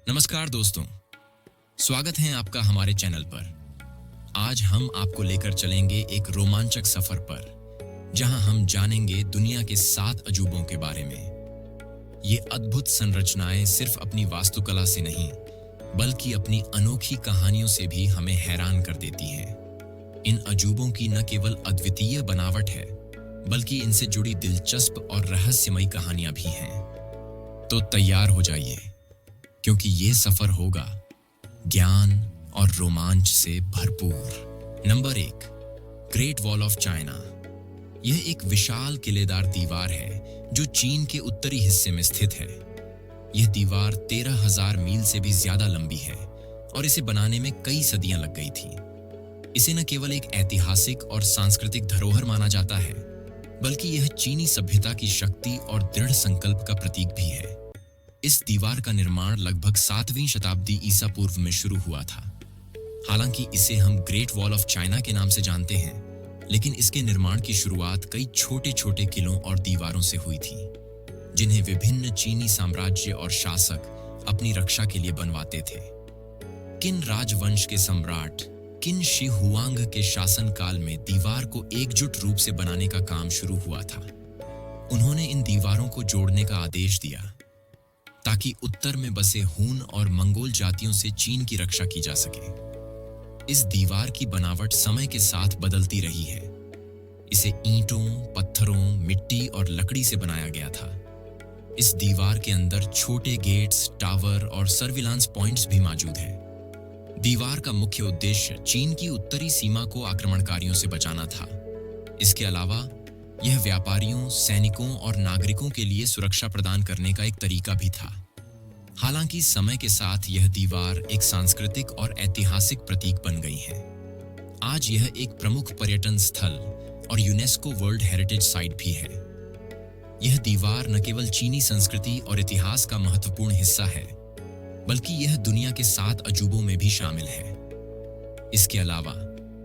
नमस्कार दोस्तों, स्वागत है आपका हमारे चैनल पर। आज हम आपको लेकर चलेंगे एक रोमांचक सफर पर, जहां हम जानेंगे दुनिया के 7 अजूबों के बारे में। ये अद्भुत संरचनाएं सिर्फ अपनी वास्तुकला से नहीं, बल्कि अपनी अनोखी कहानियों से भी हमें हैरान कर देती हैं। इन अजूबों की न केवल अद्वितीय बनावट है, बल्कि इनसे जुड़ी दिलचस्प और रहस्यमयी कहानियां भी हैं। तो तैयार हो जाइए, क्योंकि ये सफर होगा ज्ञान और रोमांच से भरपूर। Number 1, great wall of China. यह एक विशाल किलेदार दीवार है जो चीन के उत्तरी हिस्से में स्थित है। यह दीवार 13,000 मील से भी ज्यादा लंबी है और इसे बनाने में कई सदियां लग गई थी। इसे न केवल एक ऐतिहासिक और सांस्कृतिक धरोहर माना जाता है, बल्कि यह चीनी सभ्यता की शक्ति और दृढ़ संकल्प का प्रतीक भी है। इस दीवार का निर्माण लगभग 7वीं शताब्दी ईसा पूर्व में शुरू हुआ था। हालांकि इसे हम ग्रेट वॉल ऑफ चाइना के नाम से जानते हैं, लेकिन इसके निर्माण की शुरुआत कई छोटे-छोटे किलों और दीवारों से हुई थी, जिन्हें विभिन्न चीनी साम्राज्य और शासक अपनी रक्षा के लिए बनवाते थे। किन राजवंश के सम्राट किन शी हुआंग के शासनकाल में दीवार को एकजुट रूप से बनाने का काम शुरू हुआ था। उन्होंने इन दीवारों को जोड़ने का आदेश दिया ताकि उत्तर में बसे हून और मंगोल जातियों से चीन की रक्षा की जा सके। इस दीवार की बनावट समय के साथ बदलती रही है। इसे ईंटों, पत्थरों, मिट्टी और लकड़ी से बनाया गया था। इस दीवार के अंदर छोटे गेट्स, टावर और सर्विलांस पॉइंट्स भी मौजूद हैं। दीवार का मुख्य उद्देश्य चीन की उत्तरी सीमा को आक्रमणकारियों से बचाना था। इसके अलावा यह व्यापारियों, सैनिकों और नागरिकों के लिए सुरक्षा प्रदान करने का एक तरीका भी था। हालांकि समय के साथ यह दीवार एक सांस्कृतिक और ऐतिहासिक प्रतीक बन गई है। आज यह एक प्रमुख पर्यटन स्थल और यूनेस्को वर्ल्ड हेरिटेज साइट भी है। यह दीवार न केवल चीनी संस्कृति और इतिहास का महत्वपूर्ण हिस्सा है, बल्कि यह दुनिया के 7 अजूबों में भी शामिल है। इसके अलावा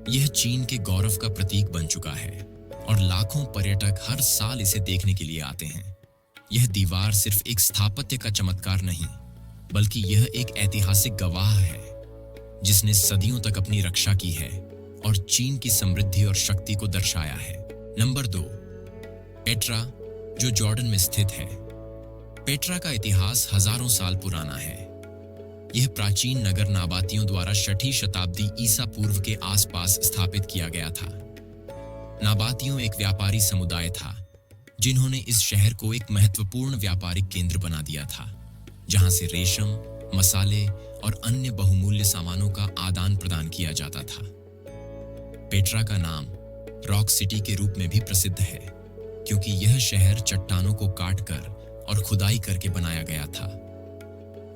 यह चीन के गौरव का प्रतीक बन चुका है और लाखों पर्यटक हर साल इसे देखने के लिए आते हैं। यह दीवार सिर्फ एक स्थापत्य का चमत्कार नहीं, बल्कि यह एक ऐतिहासिक गवाह है, जिसने सदियों तक अपनी रक्षा की है और चीन की समृद्धि और शक्ति को दर्शाया है। नंबर 2, पेट्रा, जो जॉर्डन में स्थित है। पेट्रा का इतिहास हजारों साल पुराना है। यह प्राचीन नगर नाबातियों द्वारा 6ठी शताब्दी ईसा पूर्व के आसपास स्थापित किया गया था। नाबातियों एक व्यापारी समुदाय था, जिन्होंने इस शहर को एक महत्वपूर्ण व्यापारिक केंद्र बना दिया था, जहां से रेशम, मसाले और अन्य बहुमूल्य सामानों का आदान प्रदान किया जाता था। पेट्रा का नाम रॉक सिटी के रूप में भी प्रसिद्ध है, क्योंकि यह शहर चट्टानों को काटकर और खुदाई करके बनाया गया था।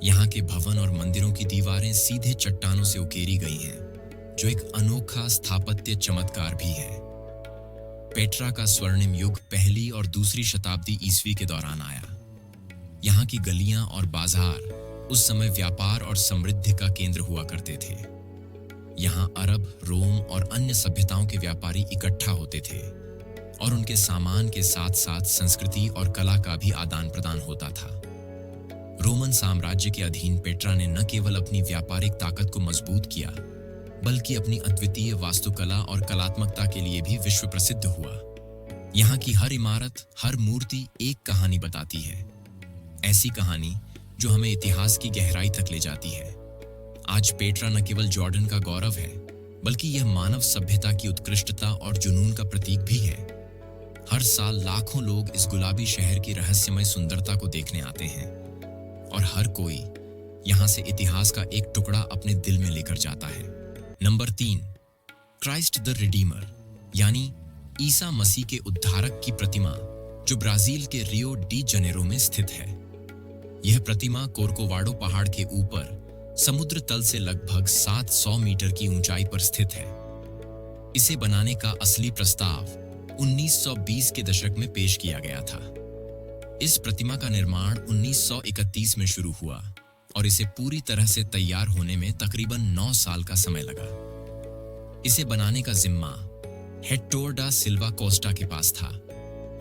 यहाँ के भवन और मंदिरों की दीवारें सीधे चट्टानों से उकेरी गई हैं, जो एक अनोखा स्थापत्य चमत्कार भी है। पेट्रा का स्वर्णिम युग 1ली और 2री शताब्दी ईस्वी के दौरान आया। यहाँ की गलियां और बाजार उस समय व्यापार और समृद्धि का केंद्र हुआ करते थे। यहाँ अरब, रोम और अन्य सभ्यताओं के व्यापारी इकट्ठा होते थे और उनके सामान के साथ साथ संस्कृति और कला का भी आदान प्रदान होता था। रोमन साम्राज्य के अधीन पेट्रा ने न केवल अपनी व्यापारिक ताकत को मजबूत किया, बल्कि अपनी अद्वितीय वास्तुकला और कलात्मकता के लिए भी विश्व प्रसिद्ध हुआ। यहाँ की हर इमारत, हर मूर्ति एक कहानी बताती है, ऐसी कहानी जो हमें इतिहास की गहराई तक ले जाती है। आज पेट्रा न केवल जॉर्डन का गौरव है, बल्कि यह मानव सभ्यता की उत्कृष्टता और जुनून का प्रतीक भी है। हर साल लाखों लोग इस गुलाबी शहर की रहस्यमय सुंदरता को देखने आते हैं, और हर कोई यहाँ से इतिहास का एक टुकड़ा अपने दिल में लेकर जाता है। नंबर 3, क्राइस्ट द रिडीमर, यानी ईसा मसीह के उद्धारक की प्रतिमा, जो ब्राजील के रियो डी जनेरो में स्थित है। यह प्रतिमा कोर्कोवाडो पहाड़ के ऊपर समुद्र तल से लगभग 700 मीटर की ऊंचाई पर स्थित है। इसे बनाने का असली प्रस्ताव 1920 के दशक में पेश किया गया था। इस प्रतिमा का निर्माण 1931 में शुरू हुआ और इसे पूरी तरह से तैयार होने में तकरीबन 9 साल का समय लगा। इसे बनाने का जिम्मा हेक्टोर डा सिल्वा कोस्टा के पास था,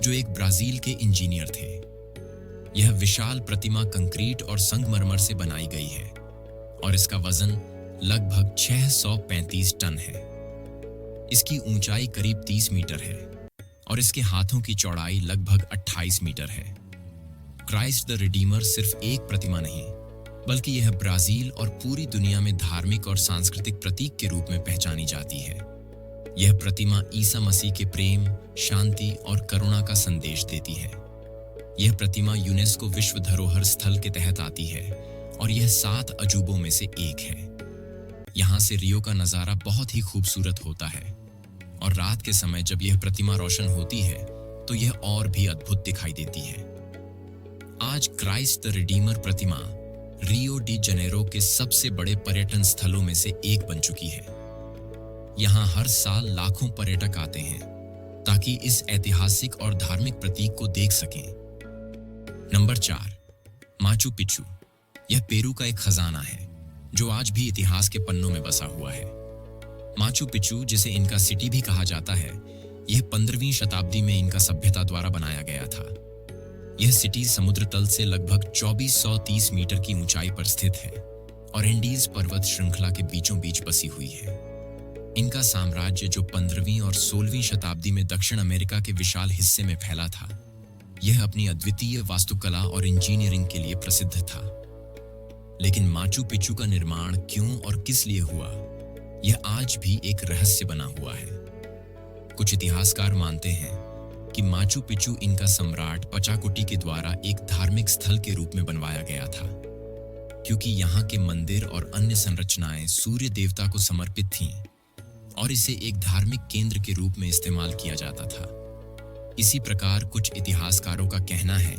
जो एक ब्राजील के इंजीनियर थे। यह विशाल प्रतिमा कंक्रीट और संगमरमर से बनाई गई है और इसका वजन लगभग 635 टन है। इसकी ऊंचाई करीब 30 मीटर है और इसके हाथों की चौड़ाई लगभग 28 मीटर है। क्राइस्ट द रिडीमर सिर्फ एक प्रतिमा नहीं, बल्कि यह ब्राजील और पूरी दुनिया में धार्मिक और सांस्कृतिक प्रतीक के रूप में पहचानी जाती है। यह प्रतिमा ईसा मसीह के प्रेम, शांति और करुणा का संदेश देती है। यह प्रतिमा यूनेस्को विश्व धरोहर स्थल के तहत आती है और यह 7 अजूबों में से एक है। यहाँ से रियो का नज़ारा बहुत ही खूबसूरत होता है और रात के समय जब यह प्रतिमा रोशन होती है तो यह और भी अद्भुत दिखाई देती है। आज Christ the Redeemer Pratima Rio de Janeiro के सबसे बड़े पर्यटन स्थलों में से एक बन चुकी है। यहाँ हर साल लाखों पर्यटक आते हैं ताकि इस ऐतिहासिक और धार्मिक प्रतीक को देख सकें। Number 4, Machu Picchu. यह पेरू का एक खजाना है जो आज भी इतिहास के पन्नों में बसा हुआ है। माचू पिच्चू, जिसे इनका सिटी भी कहा जाता है, यह 15वीं शताब्दी में इनका सभ्यता द्वारा बनाया गया था। यह सिटी समुद्र तल से लगभग 2430 मीटर की ऊंचाई पर स्थित है और एंडीज पर्वत श्रृंखला के बीचों बीच बसी हुई है। इनका साम्राज्य, जो 15वीं और 16वीं शताब्दी में दक्षिण अमेरिका के विशाल हिस्से में फैला था, यह अपनी अद्वितीय वास्तुकला और इंजीनियरिंग के लिए प्रसिद्ध था। लेकिन माचू पिच्चू का निर्माण क्यों और किस लिए हुआ, यह आज भी एक रहस्य बना हुआ है। कुछ इतिहासकार मानते हैं कि माचू पिच्चू इनका सम्राट पचाकुटी के द्वारा एक धार्मिक स्थल के रूप में बनवाया गया था, क्योंकि यहाँ के मंदिर और अन्य संरचनाएं सूर्य देवता को समर्पित थीं और इसे एक धार्मिक केंद्र के रूप में इस्तेमाल किया जाता था। इसी प्रकार कुछ इतिहासकारों का कहना है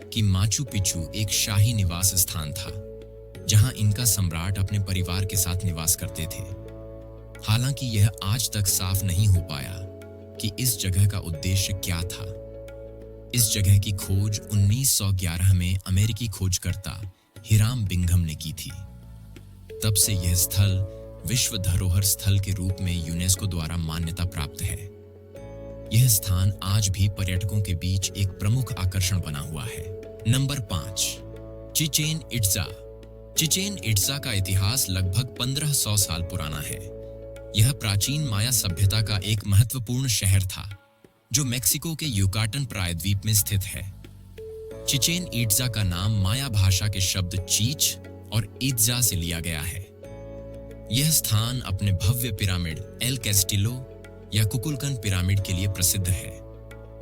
कि माचू पिच्चू एक शाही निवास स्थान था, जहां इनका सम्राट अपने परिवार के साथ निवास करते थे। हालांकि यह आज तक साफ नहीं हो पाया कि इस जगह का उद्देश्य क्या था। इस जगह की खोज 1911 में अमेरिकी खोजकर्ता हिराम बिंघम ने की थी। तब से यह स्थल विश्व धरोहर स्थल के रूप में यूनेस्को द्वारा मान्यता प्राप्त है। यह स्थान आज भी पर्यटकों के बीच एक प्रमुख आकर्षण बना हुआ है। Number 5, Chichen Itza. Chichen Itza का इतिहास लगभग 1500 साल पुराना है। यह प्राचीन माया सभ्यता का एक महत्वपूर्ण शहर था, जो मेक्सिको के युकाटन प्रायद्वीप में स्थित है। चिचेन इट्जा का नाम माया भाषा के शब्द चीच और इट्जा से लिया गया है। यह स्थान अपने भव्य पिरामिड एल कैस्टिलो या कुकुलकन पिरामिड के लिए प्रसिद्ध है,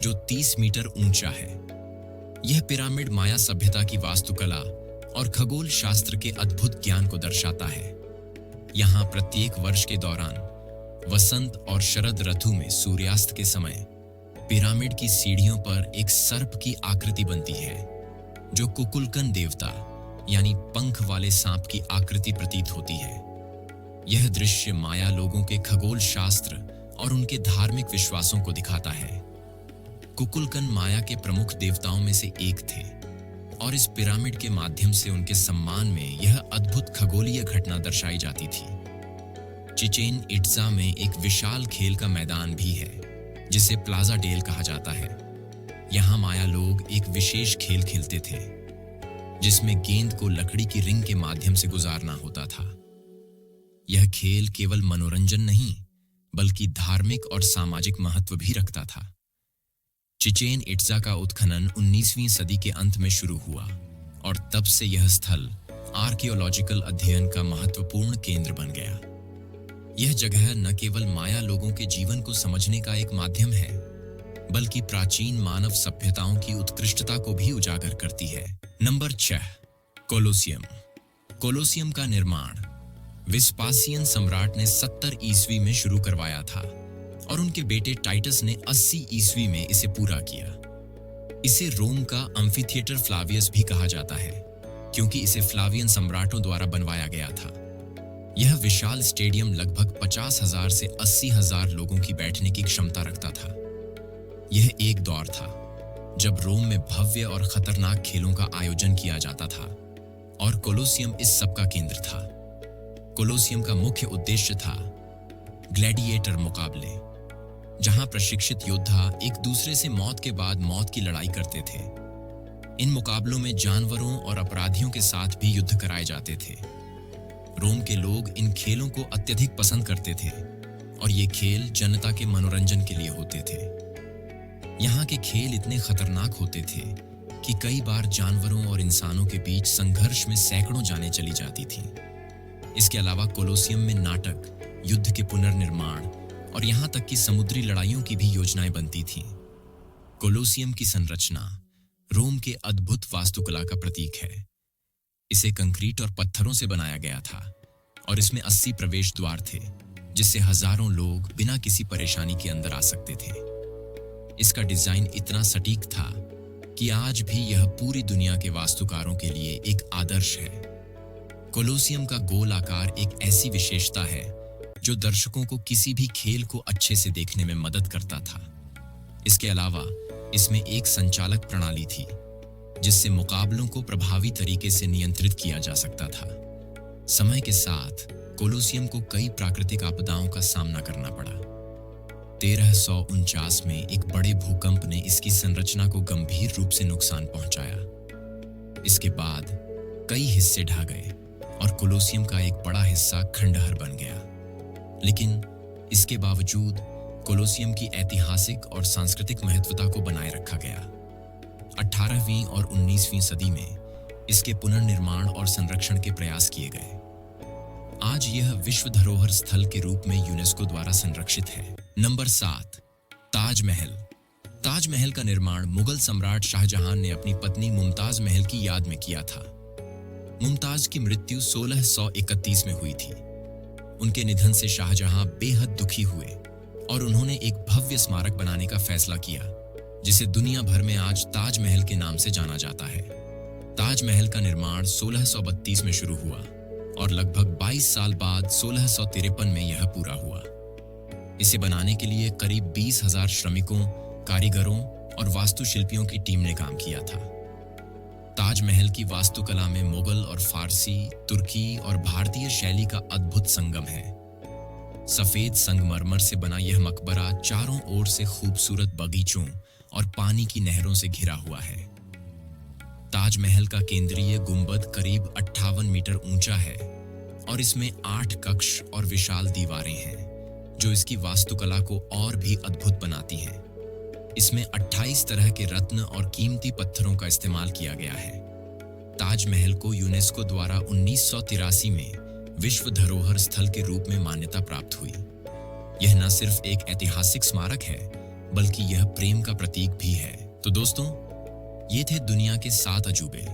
जो 30 मीटर ऊंचा है। यह पिरामिड माया सभ्यता की वास्तुकला और खगोल शास्त्र के अद्भुत ज्ञान को दर्शाता है। यहाँ प्रत्येक वर्ष के दौरान वसंत और शरद ऋतु में सूर्यास्त के समय पिरामिड की सीढ़ियों पर एक सर्प की आकृति बनती है, जो कुकुलकन देवता यानी पंख वाले सांप की आकृति प्रतीत होती है। यह दृश्य माया लोगों के खगोल शास्त्र और उनके धार्मिक विश्वासों को दिखाता है। कुकुलकन माया के प्रमुख देवताओं में से एक थे और इस पिरामिड के माध्यम से उनके सम्मान में यह अद्भुत खगोलीय घटना दर्शाई जाती थी। चिचेन इट्जा में एक विशाल खेल का मैदान भी है, जिसे प्लाजा डेल कहा जाता है। यहाँ माया लोग एक विशेष खेल खेलते थे, जिसमें गेंद को लकड़ी की रिंग के माध्यम से गुजारना होता था। यह खेल केवल मनोरंजन नहीं, बल्कि धार्मिक और सामाजिक महत्व भी रखता था। चिचेन इट्जा का उत्खनन 19वीं सदी के अंत में शुरू हुआ और तब से यह स्थल आर्कियोलॉजिकल अध्ययन का महत्वपूर्ण केंद्र बन गया। यह जगह न केवल माया लोगों के जीवन को समझने का एक माध्यम है, बल्कि प्राचीन मानव सभ्यताओं की उत्कृष्टता को भी उजागर करती है। Number 6, Colosseum. कोलोसियम का निर्माण विस्पासियन सम्राट ने 70 ईस्वी में शुरू करवाया था और उनके बेटे टाइटस ने 80 ईस्वी में इसे पूरा किया। इसे रोम का अम्फीथिएटर फ्लावियस भी कहा जाता है, क्योंकि इसे फ्लावियन सम्राटों द्वारा बनवाया गया था। यह विशाल स्टेडियम लगभग 50,000 से 80,000 लोगों की बैठने की क्षमता रखता था। यह एक दौर था जब रोम में भव्य और खतरनाक खेलों का आयोजन किया जाता था और कोलोसियम इस सब का केंद्र था। कोलोसियम का मुख्य उद्देश्य था ग्लैडिएटर मुकाबले, जहां प्रशिक्षित योद्धा एक दूसरे से मौत के बाद मौत की लड़ाई करते थे। इन मुकाबलों में जानवरों और अपराधियों के साथ भी युद्ध कराए जाते थे। रोम के लोग इन खेलों को अत्यधिक पसंद करते थे और ये खेल जनता के मनोरंजन के लिए होते थे। यहाँ के खेल इतने खतरनाक होते थे कि कई बार जानवरों और इंसानों के बीच संघर्ष में सैकड़ों जानें चली जाती थीं। इसके अलावा कोलोसियम में नाटक, युद्ध के पुनर्निर्माण और यहाँ तक कि समुद्री लड़ाइयों की भी योजनाएं बनती थीं। कोलोसियम की संरचना रोम के अद्भुत वास्तुकला का प्रतीक है। इसे कंक्रीट और पत्थरों से बनाया गया था और इसमें 80 प्रवेश द्वार थे, जिससे हजारों लोग बिना किसी परेशानी के अंदर आ सकते थे। इसका डिजाइन इतना सटीक था कि आज भी यह पूरी दुनिया के वास्तुकारों के लिए एक आदर्श है। कोलोसियम का गोल आकार एक ऐसी विशेषता है जो दर्शकों को किसी भी खेल को अच्छे से देखने में मदद करता था। इसके अलावा इसमें एक संचालक प्रणाली थी जिससे मुकाबलों को प्रभावी तरीके से नियंत्रित किया जा सकता था। समय के साथ कोलोसियम को कई प्राकृतिक आपदाओं का सामना करना पड़ा। 1349 में एक बड़े भूकंप ने इसकी संरचना को गंभीर रूप से नुकसान पहुंचाया। इसके बाद कई हिस्से ढह गए और कोलोसियम का एक बड़ा हिस्सा खंडहर बन गया। लेकिन इसके बावजूद कोलोसियम की ऐतिहासिक और सांस्कृतिक महत्वता को बनाए रखा गया। 18वीं और 19वीं सदी में इसके पुनर्निर्माण और संरक्षण के प्रयास किए गए। आज यह विश्व धरोहर स्थल के रूप में यूनेस्को द्वारा संरक्षित है। नंबर 7, ताजमहल। ताजमहल का निर्माण मुगल सम्राट शाहजहां ने अपनी पत्नी मुमताज महल की याद में किया था। मुमताज की मृत्यु 1631 में हुई थी। उनके निधन से शाहजहां बेहद दुखी हुए और उन्होंने एक भव्य स्मारक बनाने का फैसला किया, जिसे दुनिया भर में आज ताजमहल के नाम से जाना जाता है। ताजमहल का निर्माण 1632 में शुरू हुआ और लगभग 22 साल बाद 1653 में यह पूरा हुआ। इसे बनाने के लिए करीब 20,000 श्रमिकों, कारीगरों और वास्तुशिल्पियों की टीम ने काम किया था। ताजमहल की वास्तुकला में मुगल और फारसी, तुर्की और भारतीय शैली का अद्भुत संगम है। सफेद संगमरमर से बना यह मकबरा चारों ओर से खूबसूरत बगीचों और पानी की नहरों से घिरा हुआ है। ताजमहल का केंद्रीय गुंबद करीब 58 मीटर ऊंचा है और इसमें 8 कक्ष और विशाल दीवारें हैं, जो इसकी वास्तुकला को और भी अद्भुत बनाती हैं। इसमें 28 तरह के रत्न और कीमती पत्थरों का इस्तेमाल किया गया है। ताजमहल को यूनेस्को द्वारा 1983 में विश्व धरोहर स्थल के रूप में मान्यता प्राप्त हुई। यह न सिर्फ एक ऐतिहासिक स्मारक है, बल्कि यह प्रेम का प्रतीक भी है। तो दोस्तों, ये थे दुनिया के 7 अजूबे।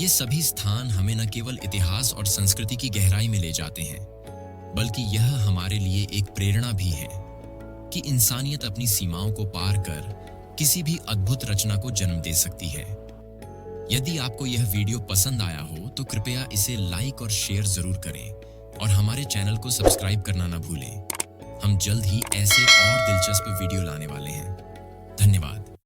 ये सभी स्थान हमें न केवल इतिहास और संस्कृति की गहराई में ले जाते हैं, बल्कि यह हमारे लिए एक प्रेरणा भी है कि इंसानियत अपनी सीमाओं को पार कर किसी भी अद्भुत रचना को जन्म दे सकती है। यदि आपको यह वीडियो पसंद आया हो तो कृपया इसे लाइक और शेयर जरूर करें और हमारे चैनल को सब्सक्राइब करना न भूलें। हम जल्द ही ऐसे और दिलचस्प वीडियो लाने वाले हैं। धन्यवाद।